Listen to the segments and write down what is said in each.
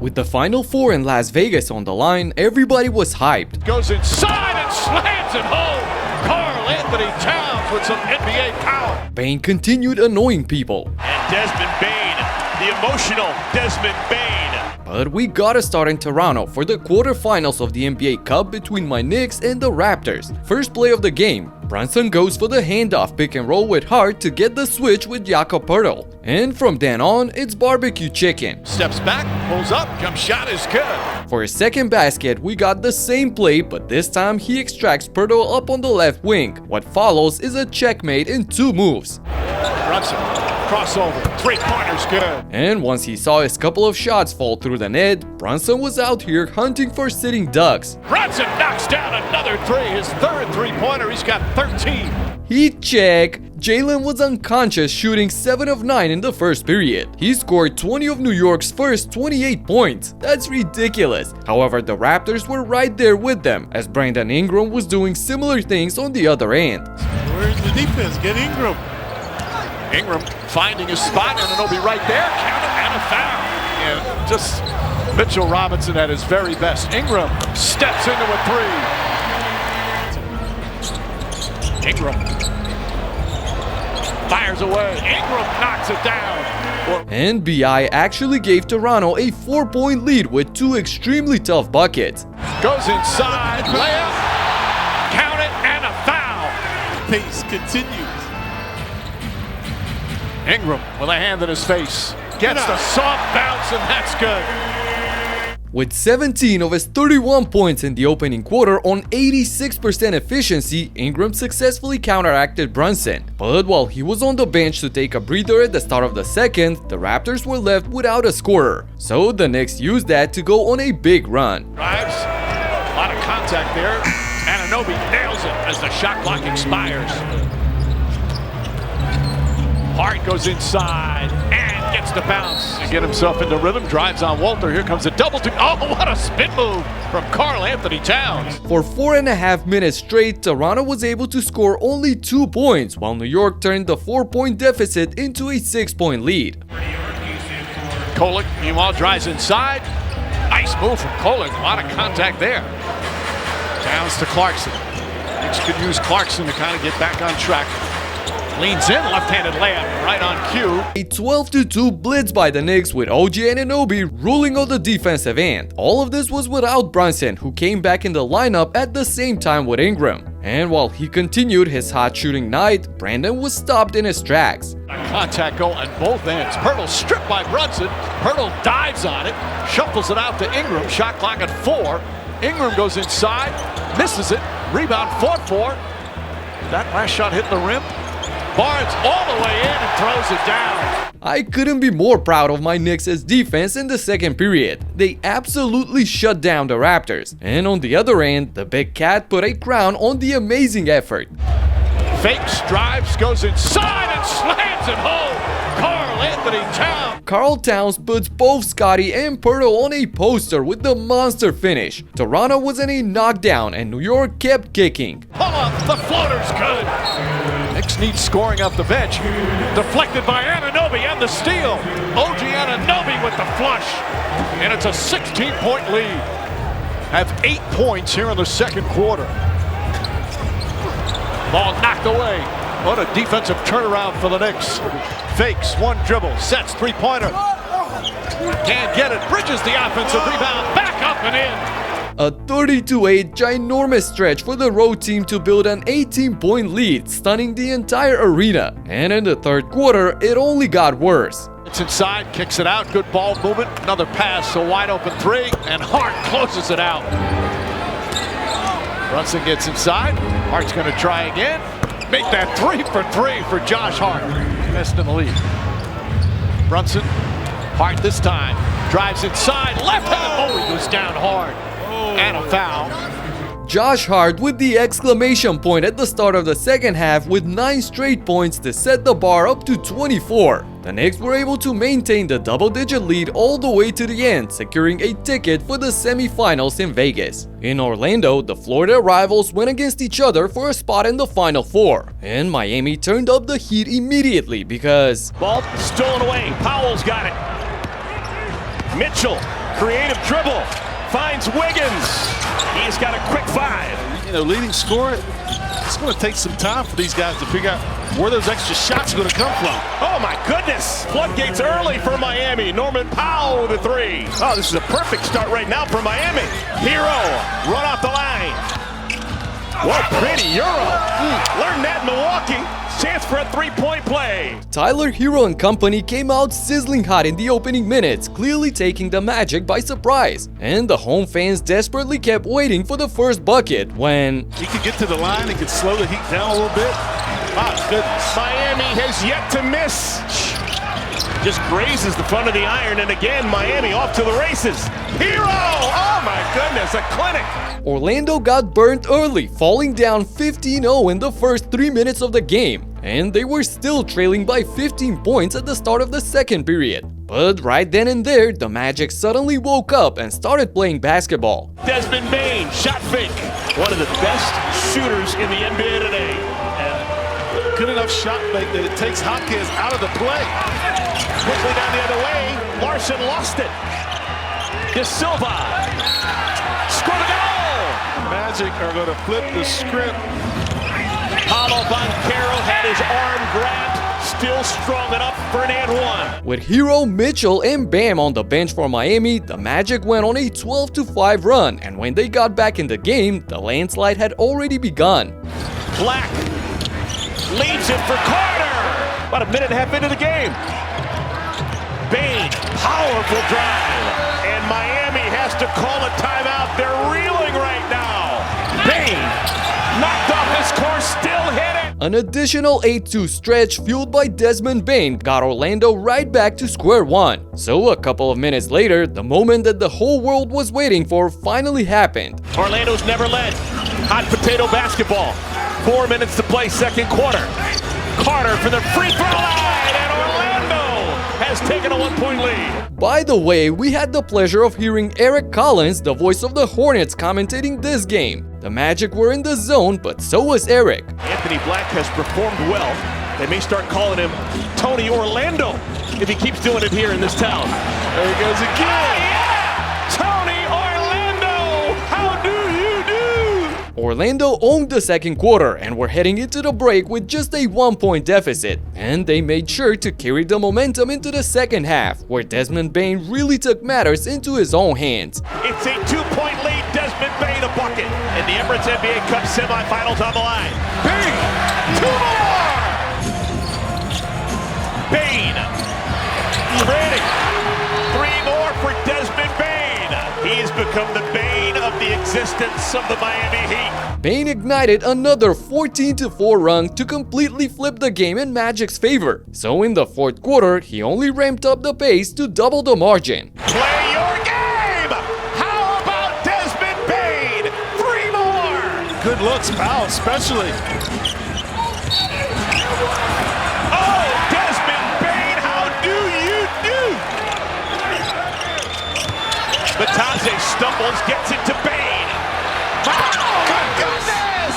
With the Final Four in Las Vegas on the line, everybody was hyped. Goes inside and slams it home. Karl Anthony Towns with some NBA power. Bane continued annoying people. And Desmond Bane, the emotional Desmond Bane. But we gotta start in Toronto for the quarterfinals of the NBA Cup between my Knicks and the Raptors. First play of the game, Brunson goes for the handoff pick and roll with Hart to get the switch with Jakob Poeltl. And from then on, it's barbecue chicken. Steps back, pulls up, jump shot is good. For his second basket, we got the same play, but this time he extracts Poeltl up on the left wing. What follows is a checkmate in 2 moves. Brunson, crossover, 3-pointers good. And once he saw his couple of shots fall through the net, Brunson was out here hunting for sitting ducks. Brunson knocks down another 3, his third 3-pointer, he's got 13. Heat check. Jalen was unconscious, shooting 7 of 9 in the first period. He scored 20 of New York's first 28 points. That's ridiculous. However, the Raptors were right there with them, as Brandon Ingram was doing similar things on the other end. Where's the defense? Get Ingram. Ingram finding his spot, and it'll be right there. Count it, and a foul. And just Mitchell Robinson at his very best. Ingram steps into a 3. Ingram fires away. Ingram knocks it down. And BI actually gave Toronto a 4-point lead with 2 extremely tough buckets. Goes inside, layup, count it, and a foul. Pace continues. Ingram with a hand in his face. Gets the soft bounce, and that's good. With 17 of his 31 points in the opening quarter on 86% efficiency, Ingram successfully counteracted Brunson. But while he was on the bench to take a breather at the start of the second, the Raptors were left without a scorer. So the Knicks used that to go on a big run. Drives, a lot of contact there. Anunoby nails it as the shot clock expires. Hart goes inside and gets the bounce to get himself into rhythm. Drives on Walter. Here comes a double team. Oh, what a spin move from Karl Anthony Towns. For 4.5 minutes straight, Toronto was able to score only 2 points, while New York turned the 4-point deficit into a 6-point lead. Kolek, meanwhile, drives inside. Nice move from Kolek. A lot of contact there. Towns to Clarkson. Knicks could use Clarkson to kind of get back on track. Leans in, left-handed layup, right on cue. A 12-2 blitz by the Knicks with OG Anunoby ruling on the defensive end. All of this was without Brunson, who came back in the lineup at the same time with Ingram. And while he continued his hot shooting night, Brandon was stopped in his tracks. Contact goal on both ends. Poeltl stripped by Brunson. Poeltl dives on it, shuffles it out to Ingram. Shot clock at 4. Ingram goes inside, misses it. Rebound fought for. That last shot hit the rim. Barnes all the way in and throws it down. I couldn't be more proud of my Knicks' defense in the second period. They absolutely shut down the Raptors. And on the other end, the Big Cat put a crown on the amazing effort. Fakes, drives, goes inside and slams it home. Karl Anthony Towns. Karl Towns puts both Scottie and Poeltl on a poster with the monster finish. Toronto was in a knockdown and New York kept kicking. Pull up, the floater's good. Knicks need scoring off the bench. Deflected by Anunoby and the steal. OG Anunoby with the flush. And it's a 16-point lead. Have 8 points here in the second quarter. Ball knocked away. What a defensive turnaround for the Knicks. Fakes, 1 dribble, sets, 3-pointer. Can't get it, bridges the offensive rebound, back up and in. A 32-8 ginormous stretch for the road team to build an 18-point lead, stunning the entire arena. And in the third quarter, it only got worse. It's inside, kicks it out, good ball movement, another pass, a wide open 3, and Hart closes it out. Brunson gets inside, Hart's gonna try again. Make that 3 for 3 for Josh Hart. Best in the league. Brunson, Hart this time, drives inside, left hand, oh, he goes down hard. And a foul. Josh Hart with the exclamation point at the start of the second half with 9 straight points to set the bar up to 24. The Knicks were able to maintain the double-digit lead all the way to the end, securing a ticket for the semifinals in Vegas. In Orlando, the Florida rivals went against each other for a spot in the Final Four, and Miami turned up the heat immediately because... Ball stolen away, Powell's got it. Mitchell Creative dribble. Finds Wiggins. He's got a quick 5. You know, leading scorer, it's going to take some time for these guys to figure out where those extra shots are going to come from. Oh my goodness! Floodgates early for Miami. Norman Powell with a 3. Oh, this is a perfect start right now for Miami. Hero, run off the line. Whoa, pretty Euro. Learn that in Milwaukee. Chance for a 3-point play. Tyler Hero and company came out sizzling hot in the opening minutes, clearly taking the Magic by surprise. And the home fans desperately kept waiting for the first bucket when He could get to the line, he could slow the heat down a little bit. My goodness. Miami has yet to miss. Just grazes the front of the iron, and again, Miami off to the races. Hero! Oh my goodness, a clinic. Orlando got burnt early, falling down 15-0 in the first 3 minutes of the game. And they were still trailing by 15 points at the start of the second period. But right then and there, the Magic suddenly woke up and started playing basketball. Desmond Bane, shot fake. One of the best shooters in the NBA today. And good enough shot fake that it takes Hopkins out of the play. Quickly down the other way, Larson lost it. De Silva. Score the goal! Magic are going to flip the script. Paulo Banchero had his arm grabbed, still strong enough for an and 1. With Hero, Mitchell, and Bam on the bench for Miami, the Magic went on a 12-5 run, and when they got back in the game, the landslide had already begun. Black leads it for Carter. About a minute and a half into the game. Bane, powerful drive. And Miami has to call a timeout. They're reeling right now. Bane knocked off his course, still hitting. An additional 8-2 stretch fueled by Desmond Bane got Orlando right back to square one. So a couple of minutes later, the moment that the whole world was waiting for finally happened. Orlando's never led. Hot potato basketball. 4 minutes to play, second quarter. Carter for the free throw line, and Orlando has taken a 1-point lead. By the way, we had the pleasure of hearing Eric Collins, the voice of the Hornets, commentating this game. The Magic were in the zone, but so was Eric. Anthony Black has performed well. They may start calling him Tony Orlando if he keeps doing it here in this town. There he goes again. Tony Orlando, how do you do? Orlando owned the second quarter and were heading into the break with just a 1-point deficit. And they made sure to carry the momentum into the second half, where Desmond Bane really took matters into his own hands. It's a 2-point lead, Desmond Bane a bucket. And the Emirates NBA Cup semifinals on the line. Bane, 2 more! Bane, ready. 3 more for Desmond Bane. He has become the bane of the existence of the Miami Heat. Bane ignited another 14-4 run to completely flip the game in Magic's favor. So in the fourth quarter, he only ramped up the pace to double the margin. Play your game! How about Desmond Bane? 3 more! Good looks, Powell especially. Oh, Desmond Bane, how do you do? Batadze stumbles, gets it to Bane. Oh my goodness!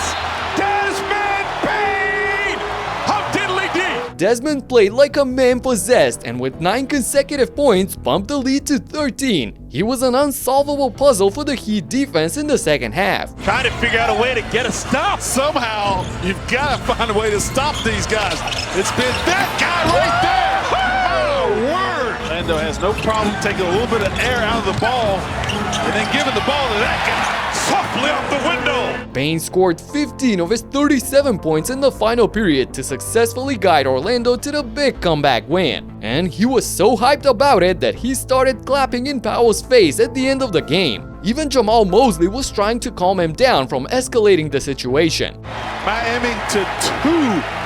Desmond Bane! How diddly-dee! Desmond played like a man possessed and with 9 consecutive points bumped the lead to 13. He was an unsolvable puzzle for the Heat defense in the second half. Trying to figure out a way to get a stop. Somehow, you've got to find a way to stop these guys. It's been that guy right there. Oh, word. Orlando has no problem taking a little bit of air out of the ball and then giving the ball to that guy. Softly out the window. Bane scored 15 of his 37 points in the final period to successfully guide Orlando to the big comeback win. And he was so hyped about it that he started clapping in Powell's face at the end of the game. Even Jamal Mosley was trying to calm him down from escalating the situation. Miami to 2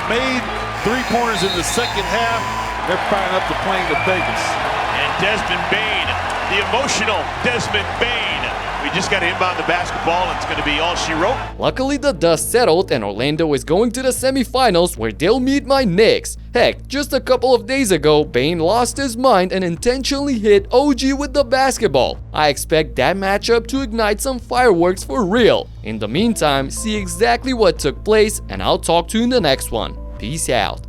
made 3-pointers in the second half. They're firing up the plane to Vegas. And Desmond Bane, the emotional Desmond Bane. We just got to inbound the basketball and it's going to be all she wrote. Luckily, the dust settled and Orlando is going to the semifinals where they'll meet my Knicks. Heck, just a couple of days ago, Bane lost his mind and intentionally hit OG with the basketball. I expect that matchup to ignite some fireworks for real. In the meantime, see exactly what took place and I'll talk to you in the next one. Peace out.